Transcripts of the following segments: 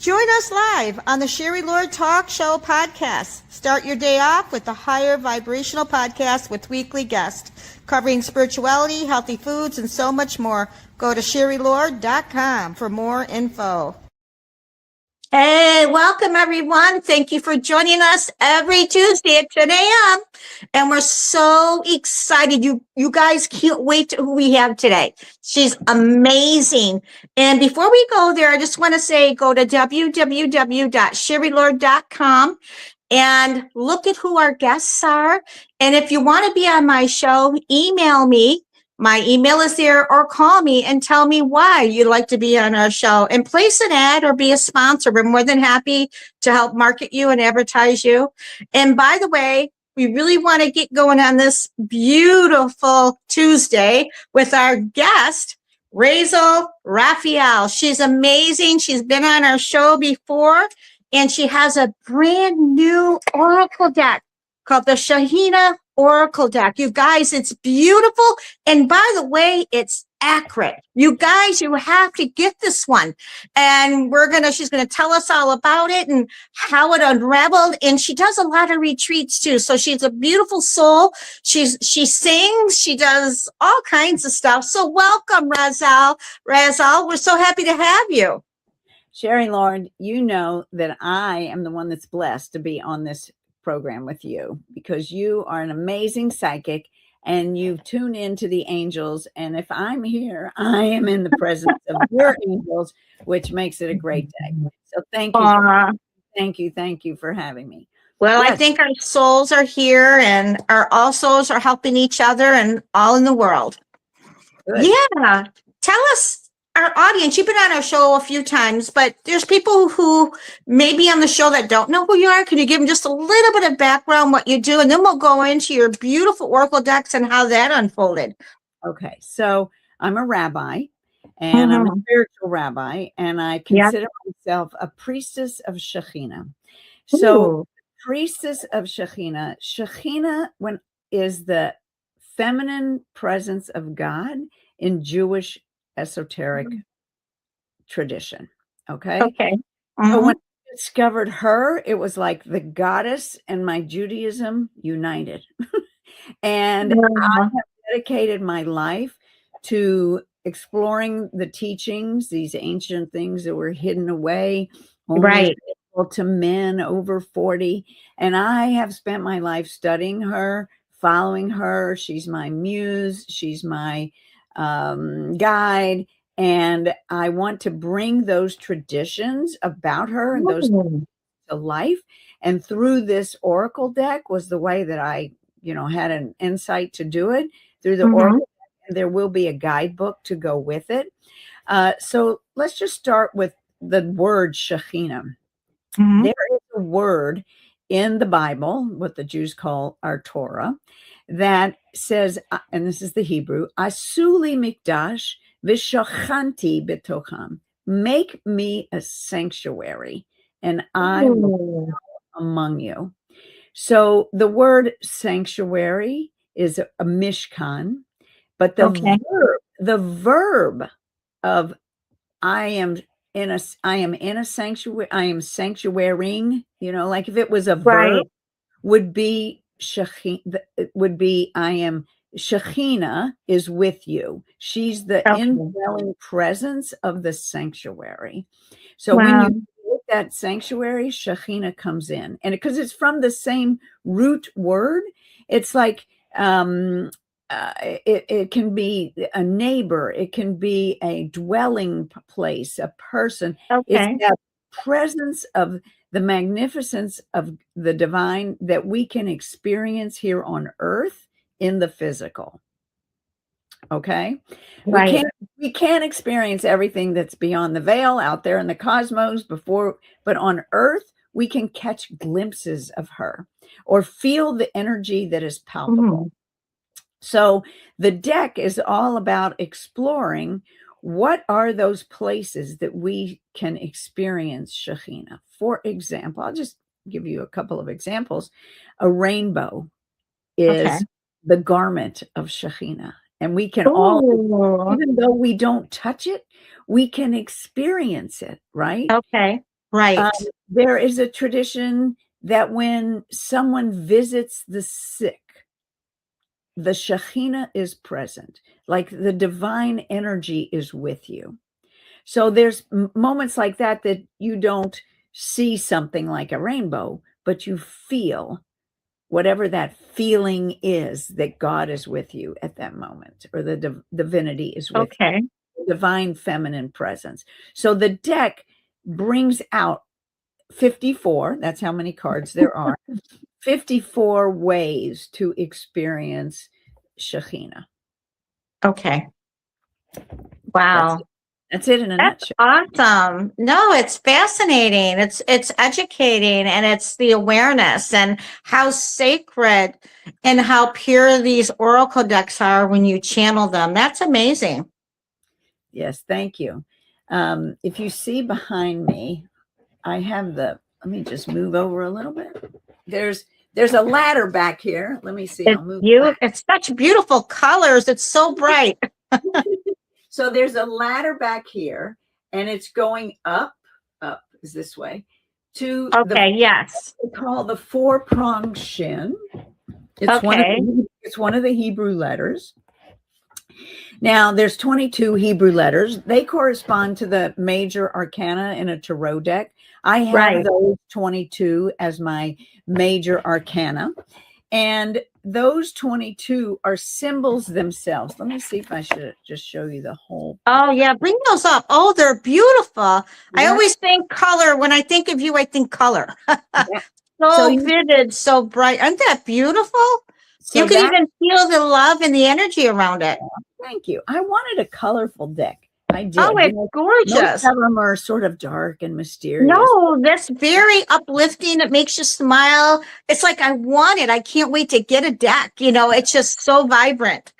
Join us live on the Sherry Lord Talk Show podcast. Start your day off with a higher vibrational podcast with weekly guests covering spirituality, healthy foods, and so much more. Go to SherryLord.com for more info. Hey, welcome everyone. Thank you for joining us every Tuesday at 10 a.m. And we're so excited. You guys can't wait to who we have today. She's amazing. And before we go there, I just want to say, go to www.SherryLord.com and look at who our guests are. And if you want to be on my show, email me. My email is there, or call me and tell me why you'd like to be on our show and place an ad or be a sponsor. We're more than happy to help market you and advertise you. And by the way, we really want to get going on this beautiful Tuesday with our guest, Rayzel Raphaël. She's amazing. She's been on our show before, and she has a brand new Oracle deck called the Shechinah Oracle deck. You guys, it's beautiful. And by the way, it's accurate. You guys, you have to get this one. And she's going to tell us all about it and how it unraveled. And she does a lot of retreats too. So she's a beautiful soul. She sings, she does all kinds of stuff. So welcome, Rayzel. Rayzel, we're so happy to have you. Sherry Lord, you know that I am the one that's blessed to be on this program with you, because you are an amazing psychic and you tune into the angels. And if I'm here, I am in the presence of your angels, which makes it a great day. So thank you. Thank you for having me. Well, yes. I think our souls are here, and all souls are helping each other and all in the world. Good. Yeah. Tell us, our audience, you've been on our show a few times, but there's people who may be on the show that don't know who you are. Can you give them just a little bit of background, what you do, and then we'll go into your beautiful Oracle decks and how that unfolded. Okay, so I'm a rabbi, and I'm a spiritual rabbi, and I consider myself a priestess of Shechinah. So, priestess of Shechinah. Shechinah is the feminine presence of God in Jewish esoteric tradition. Okay. So when I discovered her, it was like the goddess and my Judaism united. And I have dedicated my life to exploring the teachings, these ancient things that were hidden away, only available to men over 40. And I have spent my life studying her, following her. She's my muse. She's my guide, and I want to bring those traditions about her and those to life. And through this Oracle deck was the way that I, had an insight to do it through the Oracle deck. And there will be a guidebook to go with it. So let's just start with the word Shechinah. There is a word in the Bible, what the Jews call our Torah, that says, and this is the Hebrew, Asuli mikdash v'shachanti betocham. Make me a sanctuary, and I will dwell among you. So the word sanctuary is a mishkan, but the verb of I am in a sanctuary, I am sanctuarying, like if it was a verb, would be I am Shechinah is with you. She's the indwelling presence of the sanctuary. So when you get that sanctuary, Shechinah comes in, and because it's from the same root word, it's like it can be a neighbor, it can be a dwelling place, a person. It's that presence of the magnificence of the divine that we can experience here on earth in the physical. Okay. We can't experience everything that's beyond the veil out there in the cosmos but on earth, we can catch glimpses of her or feel the energy that is palpable. So the deck is all about exploring what are those places that we can experience Shechinah. For example, I'll just give you a couple of examples. A rainbow is the garment of Shechinah. And we can all, even though we don't touch it, we can experience it, right? Okay. Right. There is a tradition that when someone visits the sick, the Shechinah is present, like the divine energy is with you. So there's moments like that you don't see something like a rainbow, but you feel whatever that feeling is, that God is with you at that moment, or the divinity is with Okay. you, divine feminine presence. So the deck brings out 54, that's how many cards there are, 54 ways to experience Shekhinah. Okay. Wow. That's it in a That's nutshell. awesome. No, it's fascinating. It's educating, and it's the awareness and how sacred and how pure these oracle decks are when you channel them. That's amazing. Yes, thank you. If you see behind me, I have let me just move over a little bit. There's a ladder back here. Let me see. I'll move back. It's such beautiful colors. It's so bright. So there's a ladder back here, and it's going up is this way to yes. we call the 4-pronged shin. It's one of the Hebrew letters. Now there's 22 Hebrew letters. They correspond to the major arcana in a tarot deck. I have those 22 as my major arcana. And those 22 are symbols themselves. Let me see if I should just show you the whole. Oh, yeah. Bring those up. Oh, they're beautiful. Yeah. I always think color. When I think of you, I think color. Yeah. So vivid, so bright. Aren't that beautiful? So you can even feel the love and the energy around it. Thank you. I wanted a colorful deck. I did. Oh, it's gorgeous. Most of them are sort of dark and mysterious. No, that's very uplifting. It makes you smile. It's like, I want it. I can't wait to get a deck. It's just so vibrant.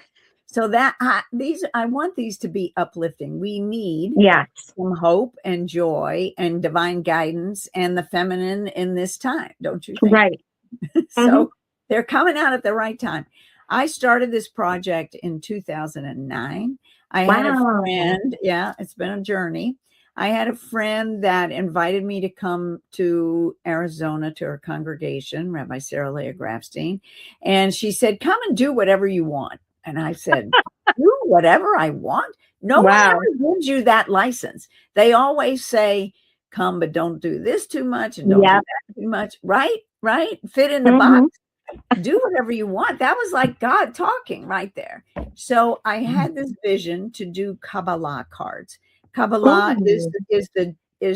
So I want these to be uplifting. We need some hope and joy and divine guidance and the feminine in this time, don't you think? Right. So they're coming out at the right time. I started this project in 2009. I had a friend. Yeah, it's been a journey. I had a friend that invited me to come to Arizona to her congregation, Rabbi Sarah Leah Grafstein. And she said, come and do whatever you want. And I said, do whatever I want? No one ever gives you that license. They always say, come, but don't do this too much and don't do that too much. Right? Fit in the box. Do whatever you want. That was like God talking right there. So I had this vision to do Kabbalah cards. Kabbalah is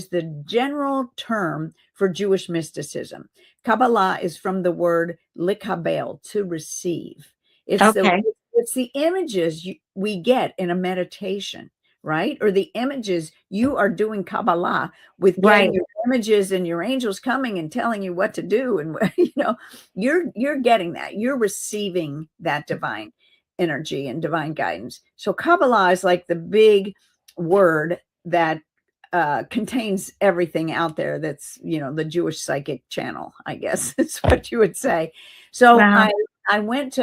the general term for Jewish mysticism. Kabbalah is from the word likabel, to receive. It's the images we get in a meditation, right? Or the images you are doing Kabbalah with getting your images and your angels coming and telling you what to do. And, you're getting that. You're receiving that divine energy and divine guidance. So Kabbalah is like the big word that contains everything out there. That's, the Jewish psychic channel, I guess is what you would say. So I went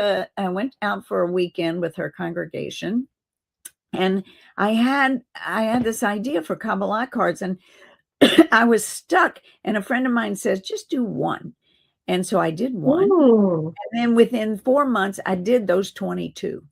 out for a weekend with her congregation, and I had this idea for Kabbalah cards, and I was stuck. And a friend of mine says, just do one. And so I did one. Ooh. And then within 4 months, I did those 22.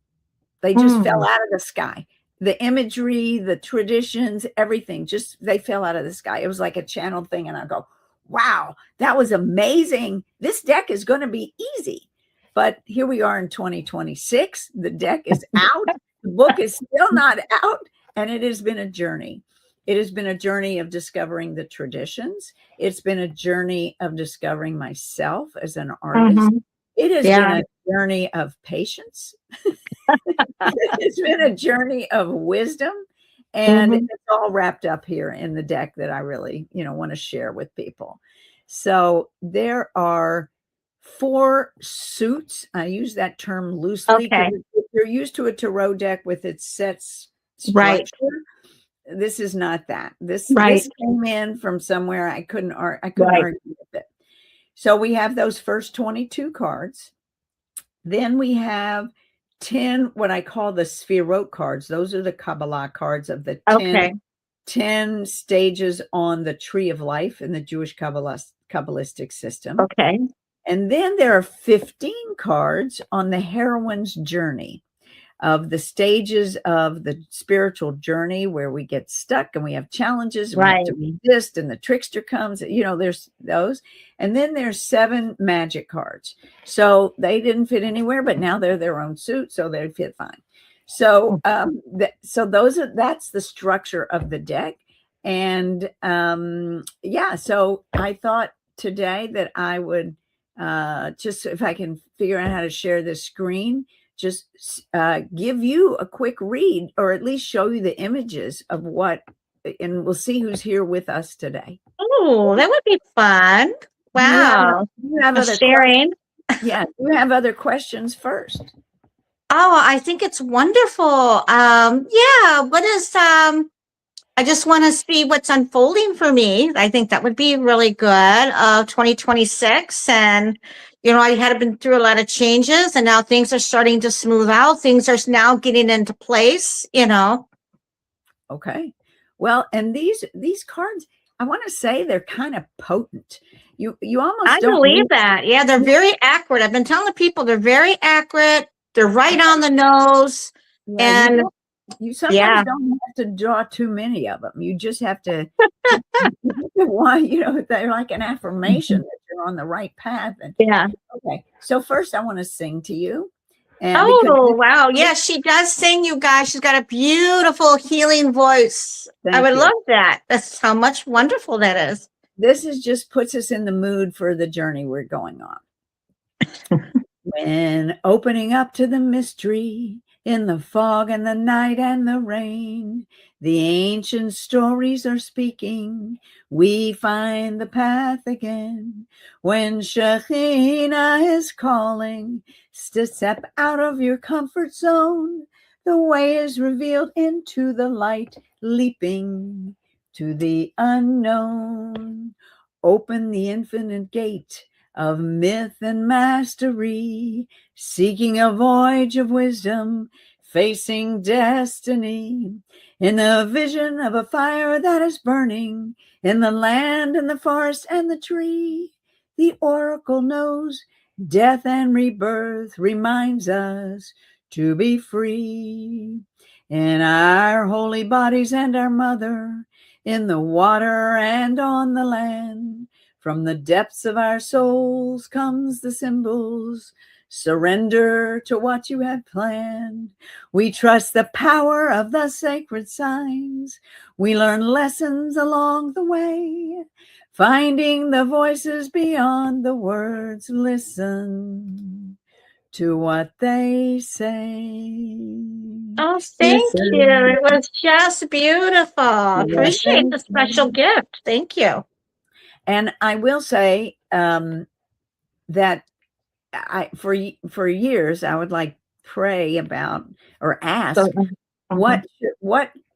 They just fell out of the sky. The imagery, the traditions, everything, they fell out of the sky. It was like a channeled thing. And I go, wow, that was amazing. This deck is going to be easy. But here we are in 2026. The deck is out. The book is still not out. And it has been a journey. It has been a journey of discovering the traditions. It's been a journey of discovering myself as an artist. It has been a journey of patience. It's been a journey of wisdom. And it's all wrapped up here in the deck that I really, want to share with people. So there are 4 suits. I use that term loosely. Okay. If you're used to a tarot deck with its set structure, this is not that. This came in from somewhere. I couldn't argue with it. So we have those first 22 cards. Then we have 10, what I call the Sphirot cards. Those are the Kabbalah cards of the 10 10 stages on the tree of life in the Jewish Kabbalistic system. Okay. And then there are 15 cards on the heroine's journey, of the stages of the spiritual journey where we get stuck and we have challenges and we have to resist, and the trickster comes, there's those. And then there's 7 magic cards. So they didn't fit anywhere, but now they're their own suit, so they fit fine. So that's the structure of the deck. And so I thought today that I would just, if I can figure out how to share this screen, just give you a quick read, or at least show you the images of what, and we'll see who's here with us today. Oh, that would be fun. Wow. You have other sharing. Yeah. You have other questions first. Oh, I think it's wonderful. What is, I just want to see what's unfolding for me. I think that would be really good. 2026. And, I had been through a lot of changes, and now things are starting to smooth out. Things are now getting into place, Okay. Well, and these cards, I want to say they're kind of potent. You almost I believe that. Yeah, they're very accurate. I've been telling the people they're very accurate. They're right on the nose. Yeah, and you sometimes don't have to draw too many of them. You just have to, they're like an affirmation that you're on the right path. And, okay. So first I want to sing to you. And wow. Yeah, she does sing, you guys. She's got a beautiful healing voice. I would love that. That's how much wonderful that is. This just puts us in the mood for the journey we're going on. When opening up to the mystery, in the fog and the night and the rain, the ancient stories are speaking, we find the path again. When Shechinah is calling, step out of your comfort zone. The way is revealed into the light, leaping to the unknown. Open the infinite gate of myth and mastery, seeking a voyage of wisdom, facing destiny, in the vision of a fire that is burning, in the land and the forest and the tree. The oracle knows death and rebirth, reminds us to be free. In our holy bodies and our mother, in the water and on the land, from the depths of our souls comes the symbols. Surrender to what you have planned. We trust the power of the sacred signs. We learn lessons along the way, finding the voices beyond the words. Listen to what they say. Oh, thank you. It was just beautiful. Appreciate the special gift. Thank you. And I will say that for years I would pray about or ask what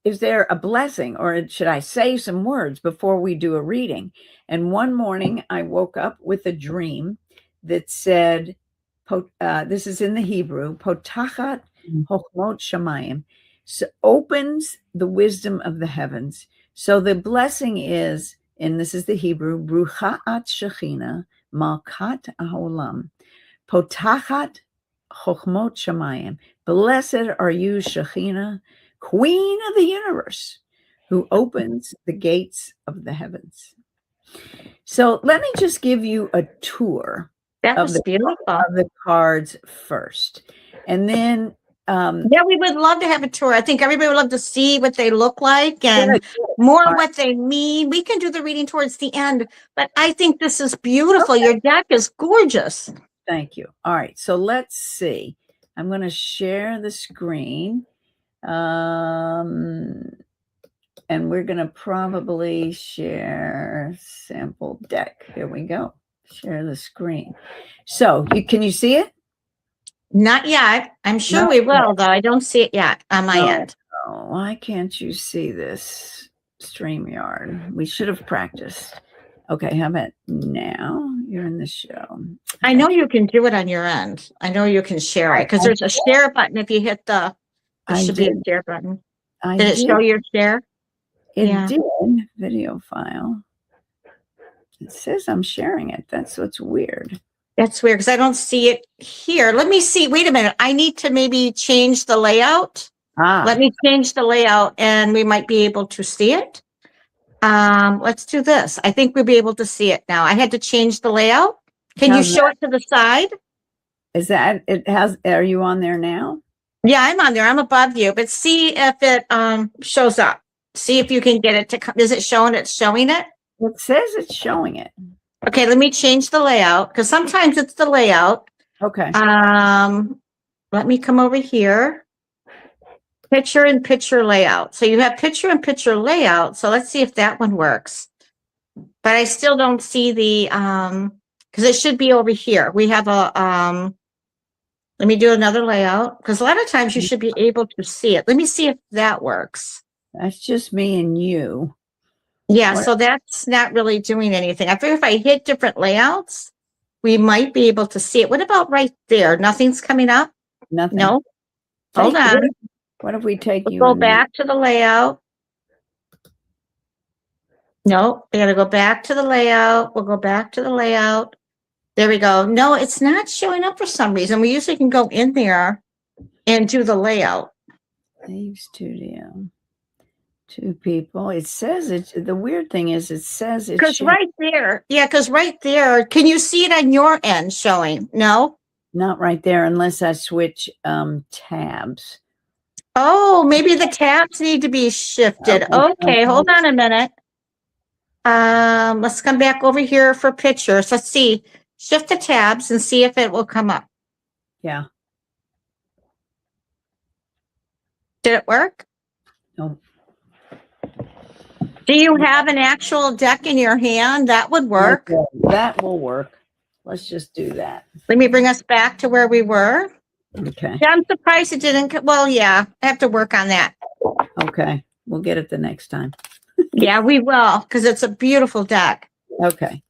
is there a blessing, or should I say some words before we do a reading? And one morning I woke up with a dream that said, this is in the Hebrew, potachat chokhmot shamayim, so opens the wisdom of the heavens. So the blessing is, and this is the Hebrew, Brucha at Shechinah, Malkat Haolam, Potachat Chokhmot Shamayim. Blessed are you, Shechinah, Queen of the universe, who opens the gates of the heavens. So let me just give you a tour of the cards first. And then we would love to have a tour. I think everybody would love to see what they look like and more what they mean. We can do the reading towards the end, but I think this is beautiful. Okay. Your deck is gorgeous. Thank you. All right, so let's see. I'm going to share the screen, and we're going to probably share sample deck. Here we go. Share the screen. So can you see it? Not yet. I'm sure we will, though. I don't see it yet on my end. Oh, why can't you see this StreamYard? We should have practiced. Okay, how about now? You're in the show. Okay. I know you can do it on your end. I know you can share it because there's a share button. If you hit there should be a share button. Did it show your share? It did. Video file. It says I'm sharing it. That's what's weird. That's weird because I don't see it here. Let me see. Wait a minute. I need to maybe change the layout. Let me change the layout and we might be able to see it. Let's do this. I think we'll be able to see it now. I had to change the layout. Can you show it to the side? Is that it has, are you on there now? Yeah, I'm on there. I'm above you, but see if it shows up. See if you can get it to come. Is it showing? It's showing it? It says it's showing it. Okay, let me change the layout because sometimes it's the layout. Okay. Let me come over here. Picture in picture layout. So you have picture in picture layout. So let's see if that one works. But I still don't see the because it should be over here. We have a let me do another layout because a lot of times you should be able to see it. Let me see if that works. That's just me and you. Yeah, so that's not really doing anything. I figure if I hit different layouts, we might be able to see it. What about right there? Nothing's coming up? Nothing. No. Hold on. What if we take you? Go back to the layout. No, we got to go back to the layout. We'll go back to the layout. There we go. No, it's not showing up for some reason. We usually can go in there and do the layout. Save studio. 2 people. It says it's the weird thing is it says it's because right there. Yeah, because right there. Can you see it on your end showing? No, not right there unless I switch tabs. Oh, maybe the tabs need to be shifted. Okay, hold on a minute. Let's come back over here for pictures. Let's see. Shift the tabs and see if it will come up. Yeah. Did it work? No. Do you have an actual deck in your hand? That would work. That will work. Let's just do that. Let me bring us back to where we were. Okay. Yeah, I'm surprised it didn't. Well, yeah, I have to work on that. Okay. We'll get it the next time. Yeah, we will, because it's a beautiful deck. Okay.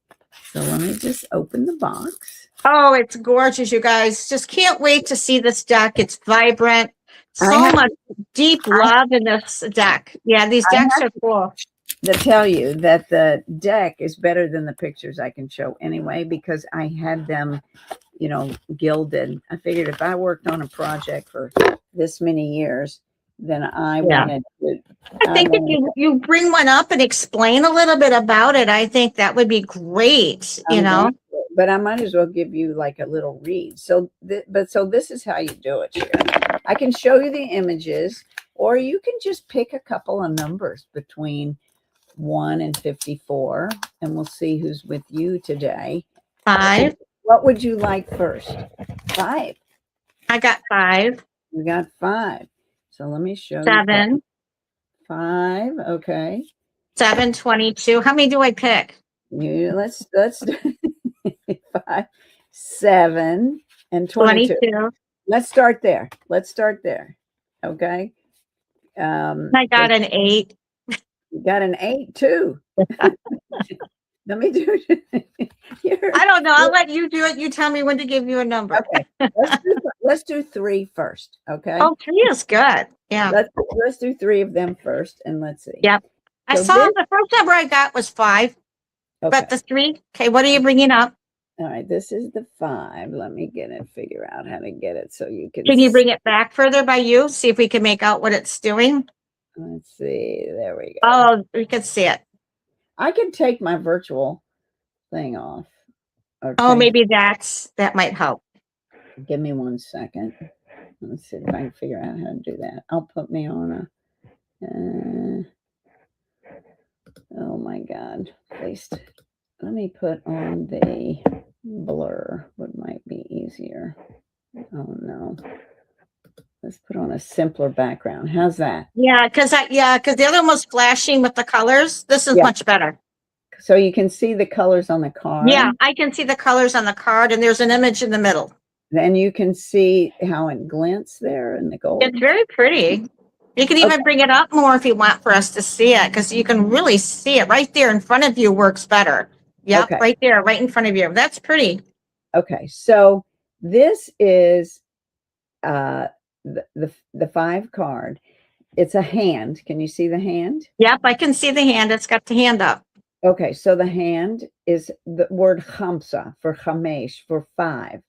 So let me just open the box. Oh, it's gorgeous, you guys. Just can't wait to see this deck. It's vibrant. So much deep love in this deck. Yeah, these decks are cool. To tell you that the deck is better than the pictures I can show anyway, because I had them, you know, gilded. I figured if I worked on a project for this many years, then I wanted to. I think if you bring one up and explain a little bit about it, I think that would be great, you know. But I might as well give you like a little read. So, so this is how you do it here. I can show you the images, or you can just pick a couple of numbers between 1 and 54, and we'll see who's with you today. 5. What would you like first? 5. I got 5. You got 5. So let me show 7. you. 5. Okay. 7, 22. How many do I pick? Let's 5, 7, and 22. Let's start there. Okay. I got an 8. You got an 8 too. Let me do it. I don't know. I'll let you do it. You tell me when to give you a number. Okay. Let's do 3 first. Okay. Oh, 3 is good. Yeah. Let's do 3 of them first, and let's see. Yep. I saw the first number I got was 5, but the 3. Okay. What are you bringing up? All right. This is the 5. Let me figure out how to get it so you can. Can you bring it back further by you? See if we can make out what it's doing. Let's see. There we go. Oh, we can see it. I can take my virtual thing off. Oh, maybe that might help. Give me 1 second. Let's see if I can figure out how to do that. I'll put me on a. Oh my God! Let me put on the blur. What might be easier? Oh no. Let's put on a simpler background. How's that? Yeah, because the other one was flashing with the colors. This is much better. So you can see the colors on the card. Yeah, I can see the colors on the card, and there's an image in the middle. Then you can see how it glints there in the gold. It's very pretty. You can even bring it up more if you want for us to see it, because you can really see it right there in front of you. Works better. Yep, right there, right in front of you. That's pretty. Okay, so this is the 5 card, it's a hand. Can you see the hand? Yep, I can see the hand. It's got the hand up. Okay, so the hand is the word chamsa for chamesh, for 5.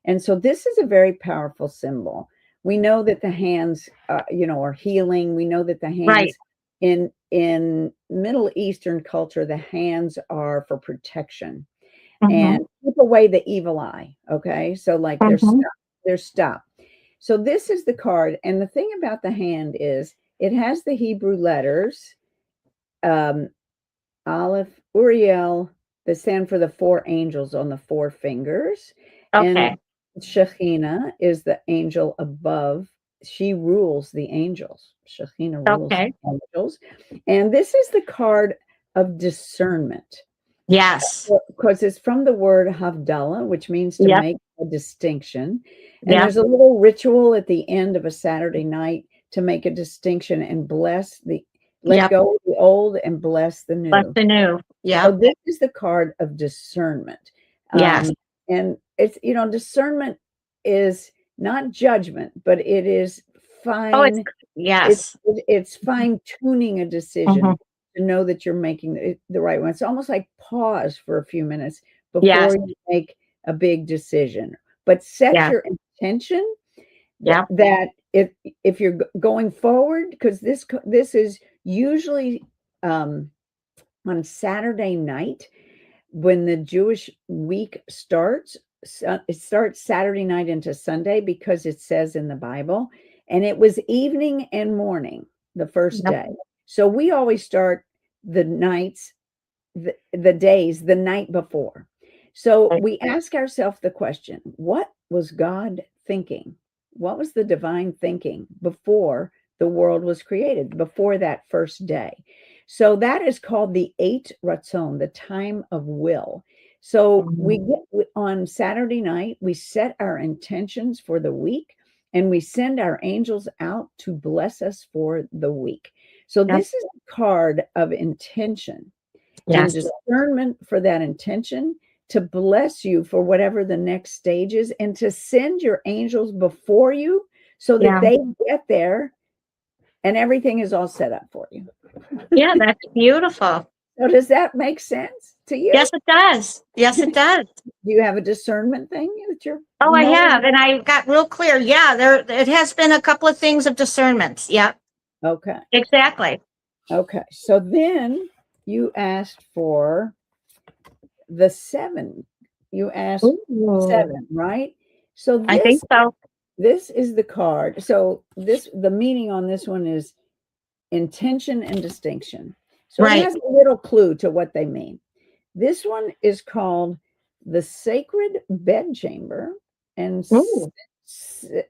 And so this is a very powerful symbol. We know that the hands, are healing. We know that the hands in Middle Eastern culture, the hands are for protection and keep away the evil eye. Okay, so like they're stopped. So this is the card. And the thing about the hand is it has the Hebrew letters, Aleph, Uriel, that stand for the 4 angels on the 4 fingers. Okay. And Shechinah is the angel above. She rules the angels. Shechinah rules the angels. And this is the card of discernment. Yes. Because it's from the word Havdalah, which means to make a distinction. And there's a little ritual at the end of a Saturday night to make a distinction and bless let go of the old and bless the new. Bless the new. Yeah. So this is the card of discernment. Yes. And it's, discernment is not judgment, but it is fine. Oh, it's fine tuning a decision to know that you're making the right one. It's almost like pause for a few minutes before you make a big decision, but set your intention that if you're going forward, because this is usually on Saturday night when the Jewish week starts. It starts Saturday night into Sunday because it says in the Bible, and it was evening and morning the first day. So we always start the nights, the days, the night before. So we ask ourselves the question, what was God thinking? What was the divine thinking before the world was created, before that first day? So that is called the 8 Ratzon, the time of will. So we get on Saturday night, we set our intentions for the week and we send our angels out to bless us for the week. So this is a card of intention and discernment for that intention to bless you for whatever the next stage is and to send your angels before you so that they get there and everything is all set up for you. Yeah, that's beautiful. So does that make sense to you? Yes, it does. Yes, it does. Do you have a discernment thing that you're? Oh, I have, and I got real clear. Yeah, it has been a couple of things of discernment. Yeah. Okay. Exactly. Okay. So then you asked for the 7. You asked 7, right? So I think so. This is the card. So the meaning on this one is intention and distinction. So it has a little clue to what they mean. This one is called the sacred bedchamber and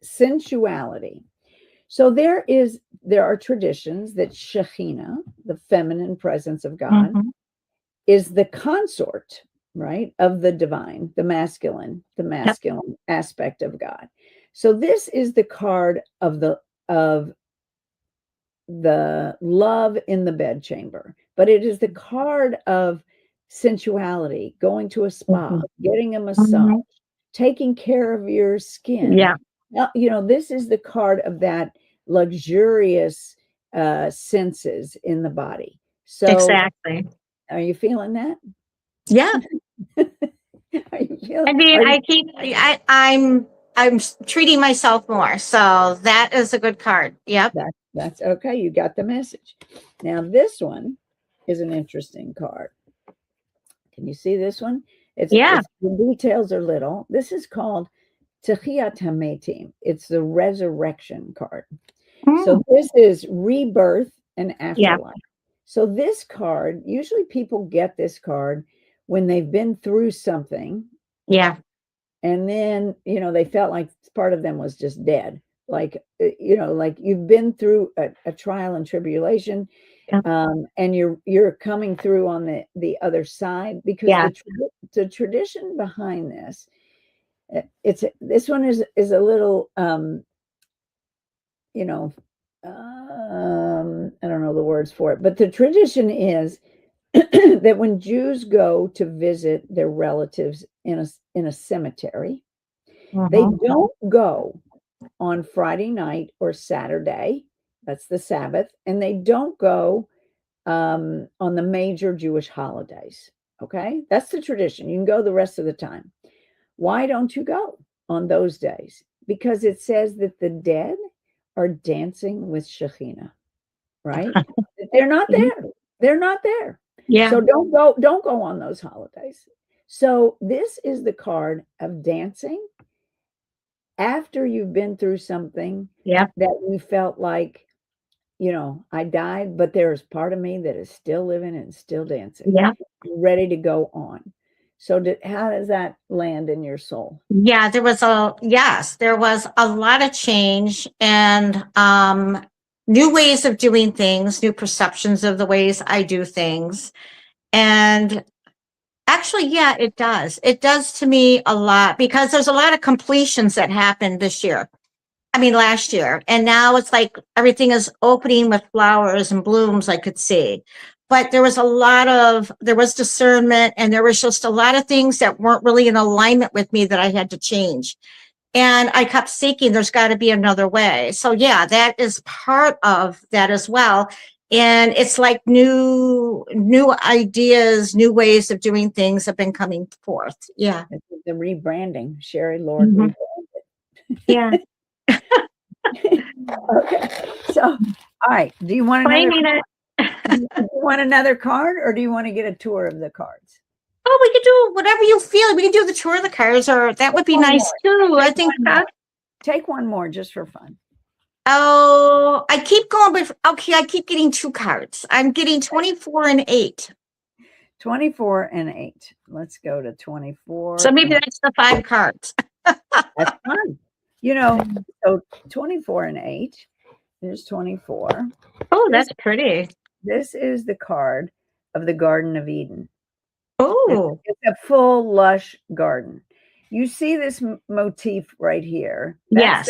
sensuality. So there are traditions that Shechinah, the feminine presence of God, is the consort, right, of the divine, the masculine aspect of God. So this is the card of the love in the bedchamber, but it is the card of sensuality, going to a spa, getting a massage, taking care of your skin. Yeah. Now, this is the card of that luxurious senses in the body. So exactly. Are you feeling that? Yeah. Are you feeling? I mean, I'm treating myself more. So that is a good card. Yep. That's okay. You got the message. Now this one is an interesting card. Can you see this one? The details are little. This is called Techiyat HaMetim. It's the resurrection card. So this is rebirth and afterlife. So this card, usually people get this card when they've been through something. Yeah. And then, they felt like part of them was just dead. Like you've been through a trial and tribulation, and you're coming through on the other side, because the tradition behind this, this one is a little, I don't know the words for it, but the tradition is that when Jews go to visit their relatives in a cemetery, they don't go on Friday night or Saturday. That's the Sabbath. And they don't go on the major Jewish holidays. Okay. That's the tradition. You can go the rest of the time. Why don't you go on those days? Because it says that the dead are dancing with Shechinah, right? They're not there. They're not there. Yeah. So don't go on those holidays. So this is the card of dancing after you've been through something that you felt like, I died, but there's part of me that is still living and still dancing. Yeah. Ready to go on. So how does that land in your soul? Yeah, there was a lot of change and new ways of doing things, new perceptions of the ways I do things. And actually, yeah, it does. It does to me a lot because there's a lot of completions that happened this year. I mean, last year. And now it's like everything is opening with flowers and blooms I could see. But there was discernment, and there was just a lot of things that weren't really in alignment with me that I had to change. And I kept seeking, there's got to be another way. So yeah, that is part of that as well. And it's like new ideas, new ways of doing things have been coming forth. Yeah. The rebranding, Sherry Lord rebranded. Yeah. Okay. So, all right. Do you want another card, or do you want to get a tour of the cards? Oh, we could do whatever you feel. We can do the tour of the cards, or that would be nice too. I think take one more just for fun. Oh, I keep going, but okay, I keep getting 2 cards. I'm getting 24 and 8. 24 and 8. Let's go to 24. So maybe that's the 5 cards. That's fun. So 24 and 8. There's 24. Oh, that's pretty. This is the card of the Garden of Eden. Oh, it's a full, lush garden. You see this motif right here. That's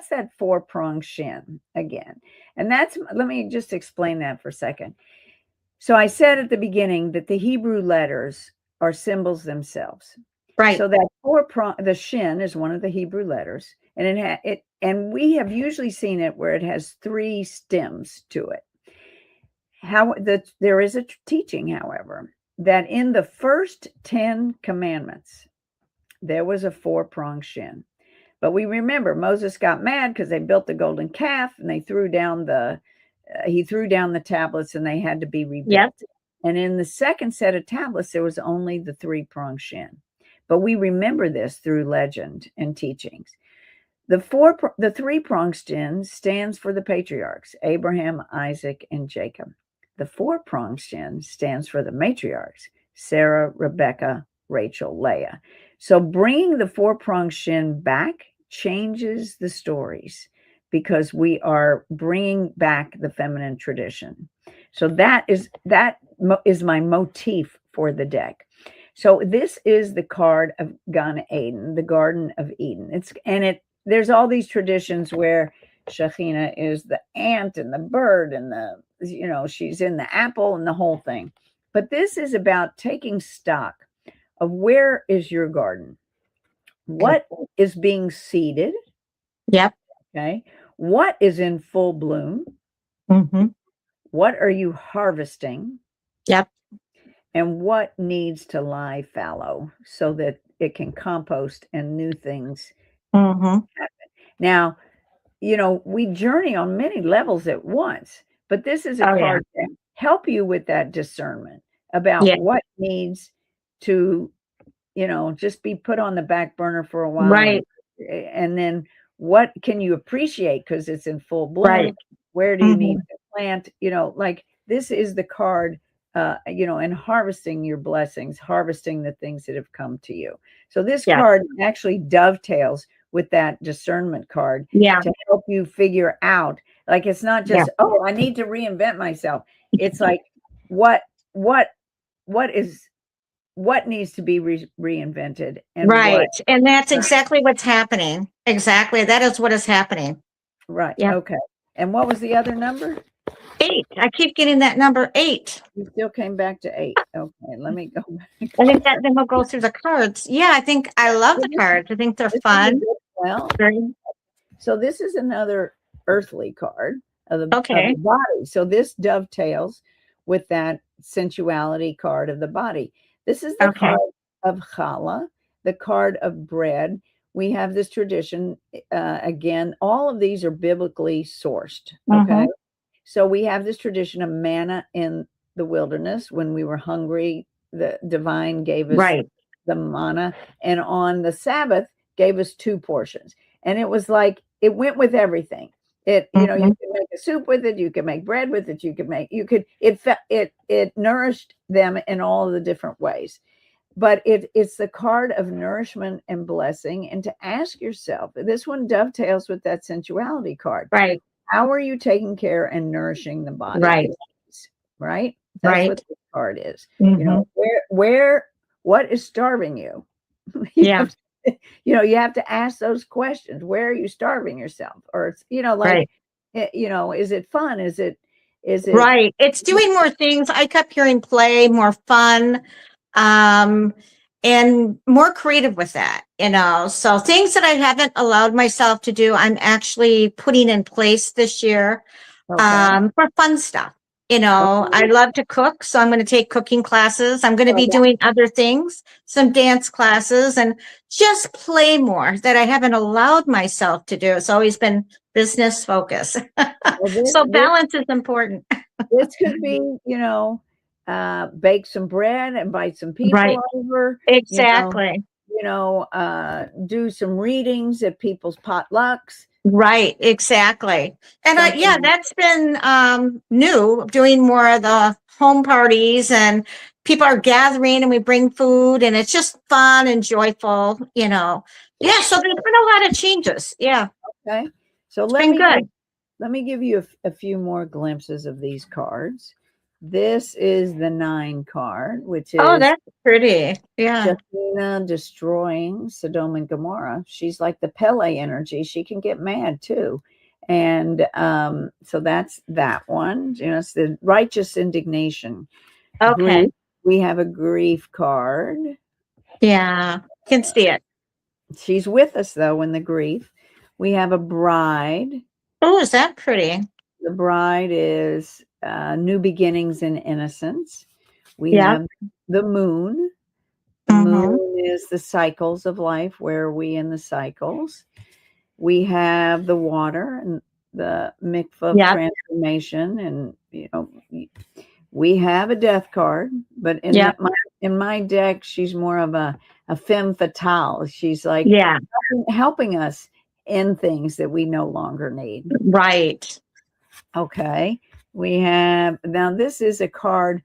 that 4-pronged shin again. And let me just explain that for a second. So I said at the beginning that the Hebrew letters are symbols themselves. Right. So that the shin is one of the Hebrew letters, and and we have usually seen it where it has 3 stems to it. There is a teaching, however, that in the first 10 commandments, there was a 4-pronged shin. But we remember Moses got mad because they built the golden calf and they threw down he threw down the tablets and they had to be rebuilt. Yep. And in the second set of tablets, there was only the 3-pronged shin. But we remember this through legend and teachings. The 3-pronged shin stands for the patriarchs, Abraham, Isaac, and Jacob. The 4-pronged shin stands for the matriarchs, Sarah, Rebecca, Rachel, Leah. So bringing the 4-pronged shin back changes the stories because we are bringing back the feminine tradition. So that is my motif for the deck. So this is the card of Gan Eden, the Garden of Eden. There's all these traditions where Shechinah is the ant and the bird and she's in the apple and the whole thing. But this is about taking stock of where is your garden? What is being seeded? Yep. Okay. What is in full bloom? Mm-hmm. What are you harvesting? Yep. And what needs to lie fallow so that it can compost and new things happen? Now, we journey on many levels at once, but this is a card to help you with that discernment about what needs to, just be put on the back burner for a while. Right. And then what can you appreciate because it's in full bloom? Right. Where do you need to plant? This is the card, and harvesting your blessings, harvesting the things that have come to you. So this card actually dovetails with that discernment card to help you figure out, like, it's not just, I need to reinvent myself. It's like, what needs to be reinvented? And and that's exactly what's happening. Exactly. That is what is happening. Right. Yep. Okay. And what was the other number? 8. I keep getting that number 8. You still came back to 8. Okay, let me go back. I think that then we'll go through the cards. Yeah, I think I love the cards. I think they're fun. Well, so this is another earthly card. of the body. So this dovetails with that sensuality card of the body. This is the card of challah, the card of bread. We have this tradition, again, all of these are biblically sourced, okay? So we have this tradition of manna in the wilderness. When we were hungry, the divine gave us the manna, and on the Sabbath gave us 2 portions. And it was like, it went with everything. It, you know, you could make a soup with it, you could make bread with it, it nourished them in all of the different ways. But it's the card of nourishment and blessing. And to ask yourself, this one dovetails with that sensuality card. Right. How are you taking care and nourishing the body? Right. Right. That's what the card is. You know, what is starving you? You have to ask those questions. Where are you starving yourself? Or it's, you know, like, you know, is it fun? Is it right? It's doing more things. I kept hearing play, more fun, and more creative with that, you know. So things that I haven't allowed myself to do, I'm actually putting in place this year, for fun stuff. You know, I love to cook, so I'm going to take cooking classes. I'm going to be doing other things, some dance classes, and just play more that I haven't allowed myself to do. It's always been business focus. So balance is important. This could be, you know, bake some bread, invite some people over. Exactly. You know, do some readings at people's potlucks. Right, exactly. And that's been new, doing more of the home parties, and people are gathering and we bring food, and it's just fun and joyful, you know. Yeah, so there's been a lot of changes. Yeah. Okay. So let me give you a few more glimpses of these cards. This is the 9 card, which is that's pretty. Yeah. Shechinah destroying Sodom and Gomorrah. She's like the Pele energy. She can get mad too. And so that's that one. You know, it's the righteous indignation. Okay. Grief. We have a grief card. Yeah, can see it. She's with us though in the grief. We have a bride. Oh, is that pretty? The bride is new beginnings and innocence. We have the moon. The moon is the cycles of life. Where are we in the cycles? We have the water and the mikvah of transformation. And, you know, we have a death card, but in my deck, she's more of a femme fatale. She's like helping us in things that we no longer need. Right. Okay. We have, now this is a card.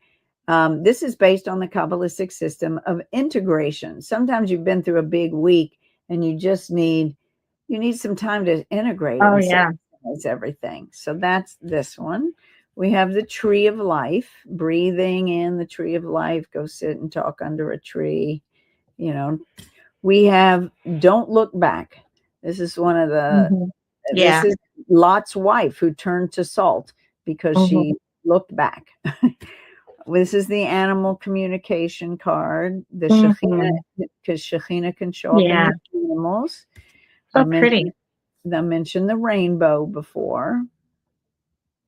This is based on the Kabbalistic system of integration. Sometimes you've been through a big week and you just need some time to integrate everything. So that's this one. We have the tree of life, breathing in the tree of life, go sit and talk under a tree. You know, we have don't look back. This is one of the, this is Lot's wife who turned to salt because she looked back. This is the animal communication card, the Shechinah, because Shechinah can show up in the animals. So pretty. I mentioned the rainbow before.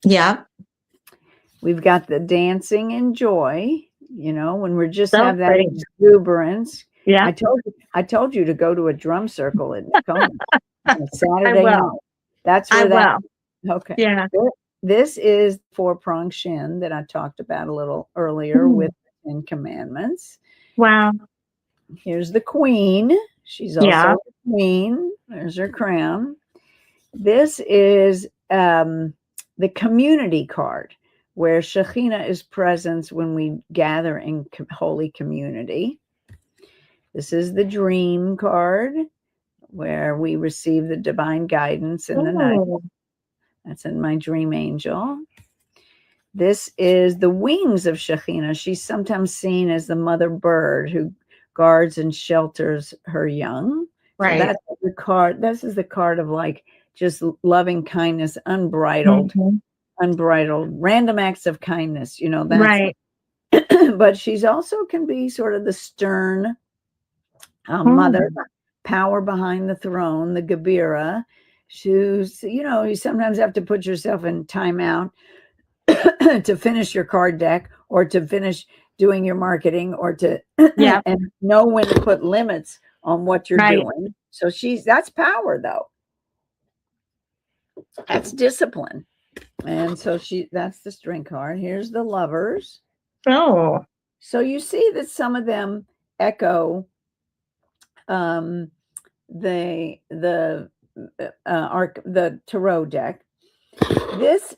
Yeah. We've got the dancing and joy, you know, when we're just So have that pretty. exuberance. Yeah. I told you to go to a drum circle at Tacoma on Saturday night. That's where okay. Yeah. This is 4-pronged shin that I talked about a little earlier with the 10 Commandments. Wow. Here's the queen. She's also the queen. There's her crown. This is the community card, where Shechinah is present when we gather in holy community. This is the dream card, where we receive the divine guidance in the night. That's in my dream angel. This is the wings of Shechinah. She's sometimes seen as the mother bird who guards and shelters her young. Right. So that's the card. This is the card of like just loving kindness, unbridled, random acts of kindness. You know, that's right. But she's also can be sort of the stern mother, power behind the throne, the Gebira. you sometimes have to put yourself in timeout to finish your card deck or to finish doing your marketing or to and know when to put limits on what you're doing. So that's power though. That's discipline. And so that's the Strength card. Here's the Lovers. Oh. So you see that some of them echo the tarot deck. This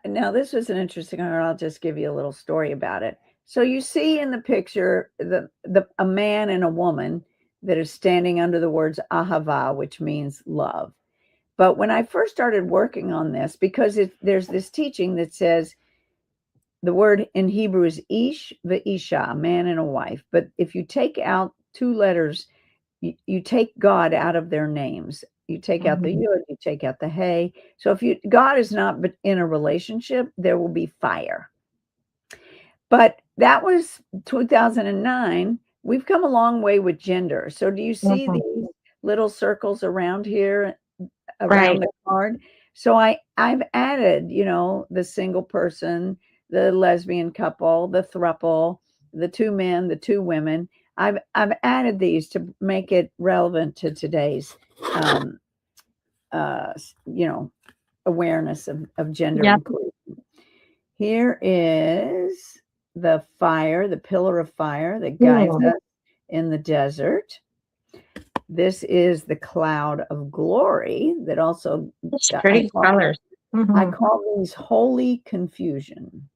now this was an interesting card. I'll just give you a little story about it. So you see in the picture a man and a woman that is standing under the words ahava, which means love. But when I first started working on this, because there's this teaching that says the word in Hebrew is ish v'isha, a man and a wife. But if you take out two letters, you take God out of their names. You take out the yud, you take out the hey. So if God is not in a relationship, there will be fire. But that was 2009. We've come a long way with gender. So do you see these little circles around here, around the card? So I've added, the single person, the lesbian couple, the throuple, the two men, the two women. I've added these to make it relevant to today's, awareness of gender inclusion. Here is the fire, the pillar of fire that guides us in the desert. This is the cloud of glory that also pretty colors. I call these holy confusion.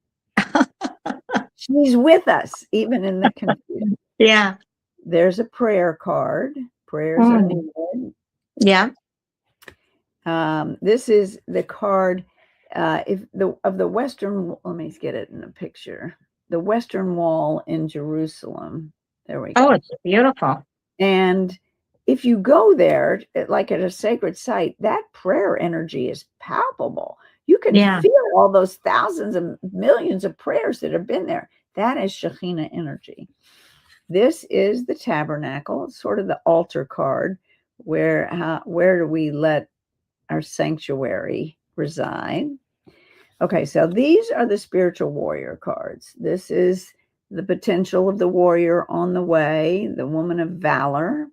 She's with us even in the confusion. Yeah. There's a prayer card. Prayers are needed. Yeah. This is the card of the Western. Let me get it in a picture. The Western Wall in Jerusalem. There we go. Oh, it's beautiful. And if you go there, like at a sacred site, that prayer energy is palpable. You can feel all those thousands of millions of prayers that have been there. That is Shechinah energy. This is the tabernacle. It's sort of the altar card. Where do we let our sanctuary reside? Okay, so these are the spiritual warrior cards. This is the potential of the warrior on the way, the woman of valor.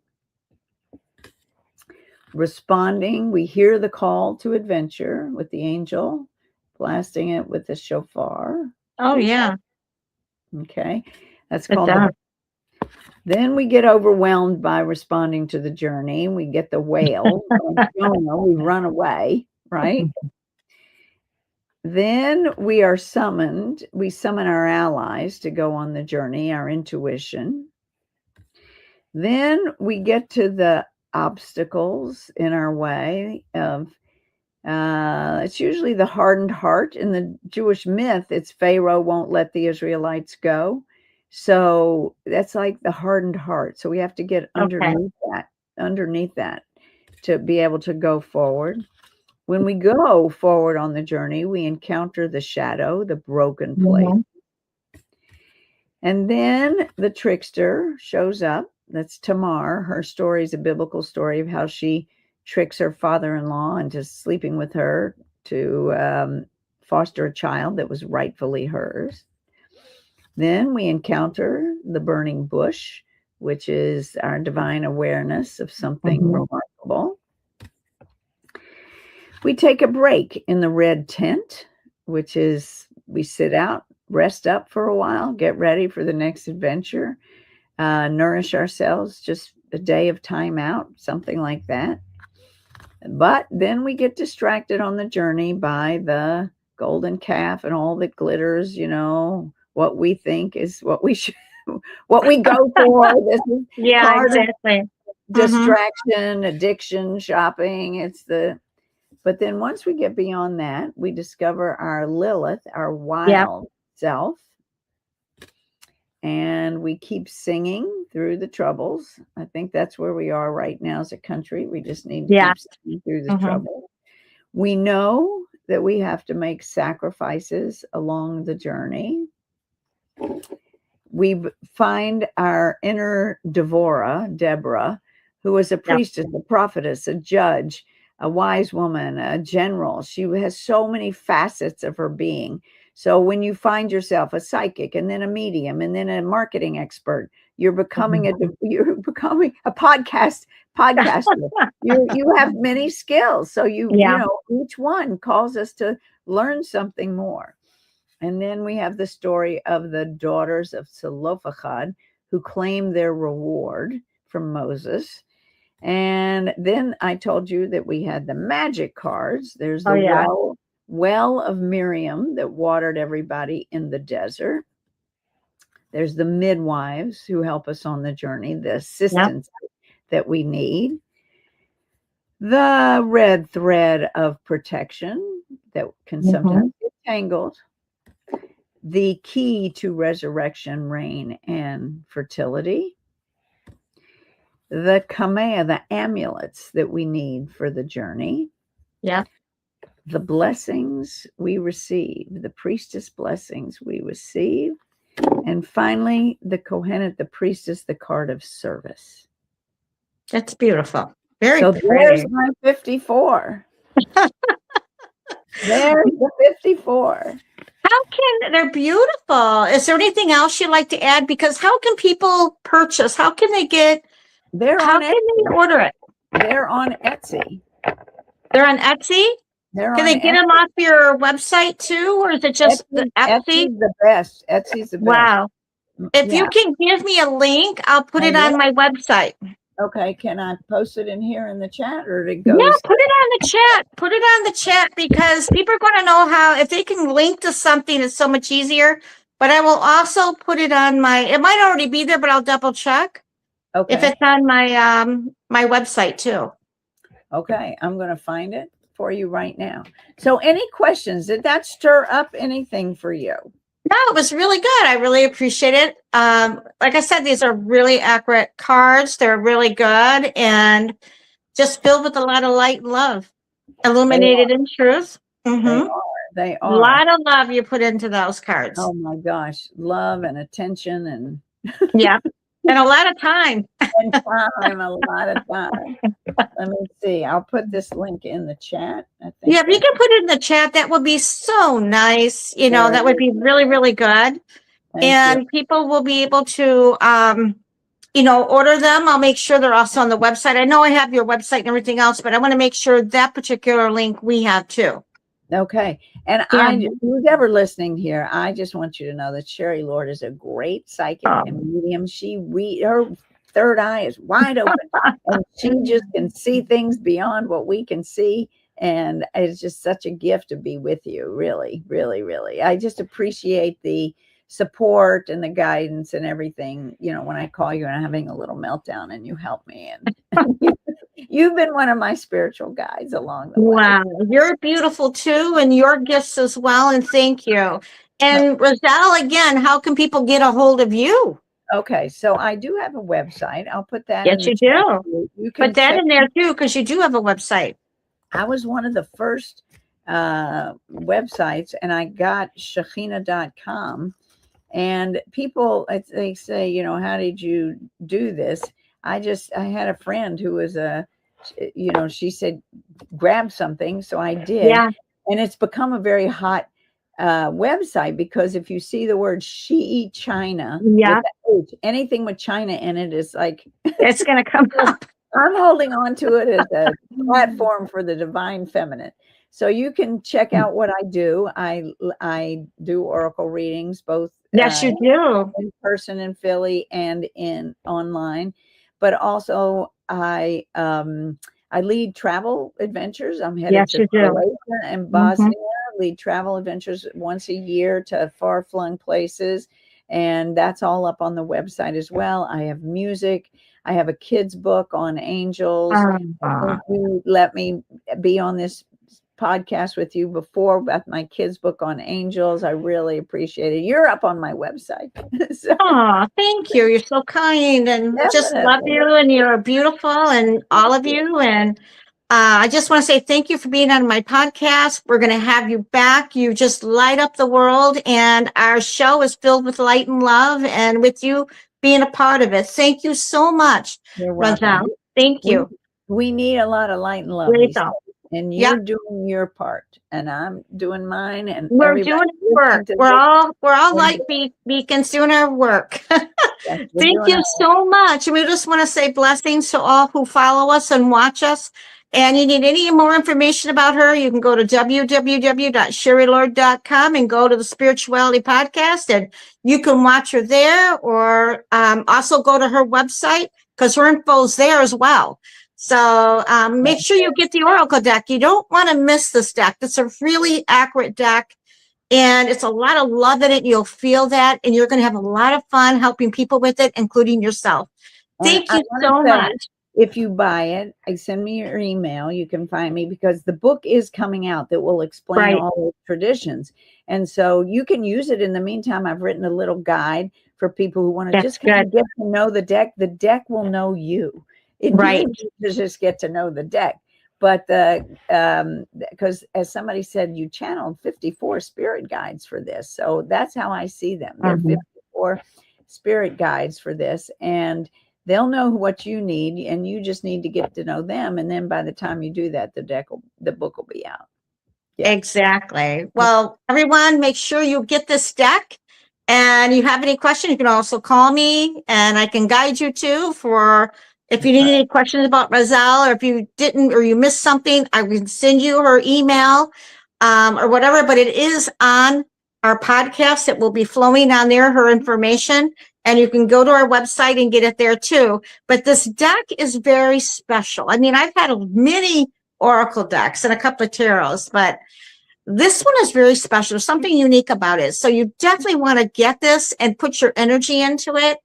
Responding, we hear the call to adventure with the angel, blasting it with the shofar. Oh, yeah. Okay, that's called. Then we get overwhelmed by responding to the journey. We get the whale. We run away, right? Then we are summoned. We summon our allies to go on the journey, our intuition. Then we get to the obstacles in our way of, it's usually the hardened heart. In the Jewish myth, it's Pharaoh won't let the Israelites go. So that's like the hardened heart. So we have to get underneath that to be able to go forward. When we go forward on the journey, we encounter the shadow, the broken place. And then the trickster shows up. That's Tamar. Her story is a biblical story of how she tricks her father-in-law into sleeping with her to foster a child that was rightfully hers. Then we encounter the burning bush, which is our divine awareness of something remarkable. We take a break in the red tent, which is we sit out, rest up for a while, get ready for the next adventure, nourish ourselves, just a day of time out, something like that. But then we get distracted on the journey by the golden calf and all that glitters, what we think is what we should, what we go for. This is exactly. Distraction, addiction, shopping. But then once we get beyond that, we discover our Lilith, our wild self. And we keep singing through the troubles. I think that's where we are right now as a country. We just need to keep singing through the trouble. We know that we have to make sacrifices along the journey. We find our inner Deborah, who was a priestess, a prophetess, a judge, a wise woman, a general. She has so many facets of her being. So when you find yourself a psychic and then a medium and then a marketing expert, you're becoming a podcaster. You have many skills. So you know, each one calls us to learn something more. And then we have the story of the daughters of Zelophehad who claimed their reward from Moses. And then I told you that we had the magic cards. There's the well of Miriam that watered everybody in the desert. There's the midwives who help us on the journey, the assistance that we need. The red thread of protection that can sometimes get tangled. The key to resurrection, rain, and fertility. The kamea, the amulets that we need for the journey. Yeah. The blessings we receive, the priestess blessings we receive. And finally, the Kohenet, the priestess, the card of service. That's beautiful. Very so pretty. There's my 54. There's the 54. They're beautiful. Is there anything else you'd like to add? Because how can people purchase? How can they get? How can they order it? They're on Etsy. They're on Etsy? Can they get them off your website too? Or is it just the Etsy? Etsy's the best. Etsy's the best. Wow. If you can give me a link, I'll put it on my website. Okay. Can I post it in here in the chat or it goes? Yeah, put it on the chat. Put it on the chat because people are going to know how, if they can link to something, it's so much easier. But I will also put it on it might already be there, but I'll double check. Okay. If it's on my my website too. Okay, I'm going to find it for you right now. So any questions? Did that stir up anything for you? No, it was really good. I really appreciate it. Like I said, these are really accurate cards. They're really good and just filled with a lot of light and love. Illuminated in truth. They are. A lot of love you put into those cards. Oh my gosh. Love and attention and yeah. And a lot of time. And time, a lot of time. Let me see. I'll put this link in the chat. I think if you can put it in the chat, that would be so nice. You know, that would be really, really good. And people will be able to, you know, order them. I'll make sure they're also on the website. I know I have your website and everything else, but I want to make sure that particular link we have too. Okay. And who's ever listening here, I just want you to know that Sherry Lord is a great psychic and medium. Her third eye is wide open and she just can see things beyond what we can see. And it's just such a gift to be with you. Really, really, really. I just appreciate the support and the guidance and everything. You know, when I call you and I'm having a little meltdown and you help me, and you've been one of my spiritual guides along the way. Wow, you're beautiful too, and your gifts as well. And thank you. And Rayzel, again, how can people get a hold of you? Okay, so I do have a website. I'll put that. Yes, you do. You can put that in there too, because you do have a website. I was one of the first websites, and I got Shechinah.com. And people, they say, you know, how did you do this? I had a friend who was you know, she said, grab something. So I did. Yeah. And it's become a very hot website because if you see the word Shechinah, anything with China in it is like, it's going to come up. I'm holding on to it as a platform for the divine feminine. So you can check out what I do. I do oracle readings, both yes, you do, in person in Philly and in online. But also I lead travel adventures. I'm headed to Croatia and Bosnia. Lead travel adventures once a year to far-flung places, and that's all up on the website as well. I have music. I have a kids book on angels. You let me be on this podcast with you before about my kids book on angels. I really appreciate it. You're up on my website. Thank you. You're so kind, and just love you, and you're beautiful, and all of you. And I just want to say thank you for being on my podcast. We're going to have you back. You just light up the world, and our show is filled with light and love, and with you being a part of it. Thank you so much, Rayzel. Thank you. We need a lot of light and love. And you're doing your part, and I'm doing mine, and we're everybody doing work. We're all like beacons doing our work. Yes, Thank you so much. And we just want to say blessings to all who follow us and watch us. And you need any more information about her, you can go to www.sherrylord.com and go to the Spirituality Podcast, and you can watch her there, or also go to her website because her info's there as well. So make sure you get the Oracle deck. You don't want to miss this deck. It's a really accurate deck, and it's a lot of love in it. You'll feel that, and you're going to have a lot of fun helping people with it, including yourself. Thank you so much. If you buy it, send me your email. You can find me, because the book is coming out that will explain all the traditions. And so you can use it in the meantime. I've written a little guide for people who want to just kind of get to know the deck. The deck will know you. You need to just get to know the deck. But because as somebody said, you channeled 54 spirit guides for this. So that's how I see them. There are 54 spirit guides for this, and they'll know what you need, and you just need to get to know them. And then by the time you do that, the book will be out. Yeah. Exactly. Well, everyone, make sure you get this deck. And you have any questions, you can also call me, and I can guide you too for if you need any questions about Rayzel, or if you didn't, or you missed something, I can send you her email or whatever. But it is on our podcast. It will be flowing on there, her information, and you can go to our website and get it there too. But this deck is very special. I mean, I've had many Oracle decks and a couple of tarots, but this one is very special. There's something unique about it. So you definitely want to get this and put your energy into it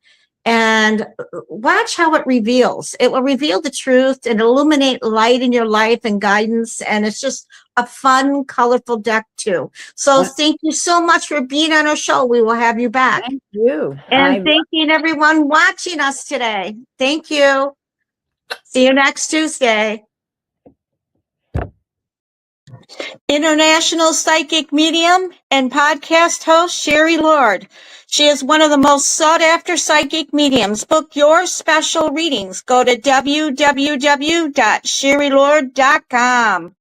and watch how it reveals. It will reveal the truth and illuminate light in your life and guidance. And it's just a fun, colorful deck too. So thank you so much for being on our show. We will have you back. Thank you. And thank you to everyone watching us today. Thank you. See you next Tuesday. International psychic medium and podcast host Sherry Lord. She is one of the most sought after psychic mediums. Book your special readings. Go to www.sherrylord.com.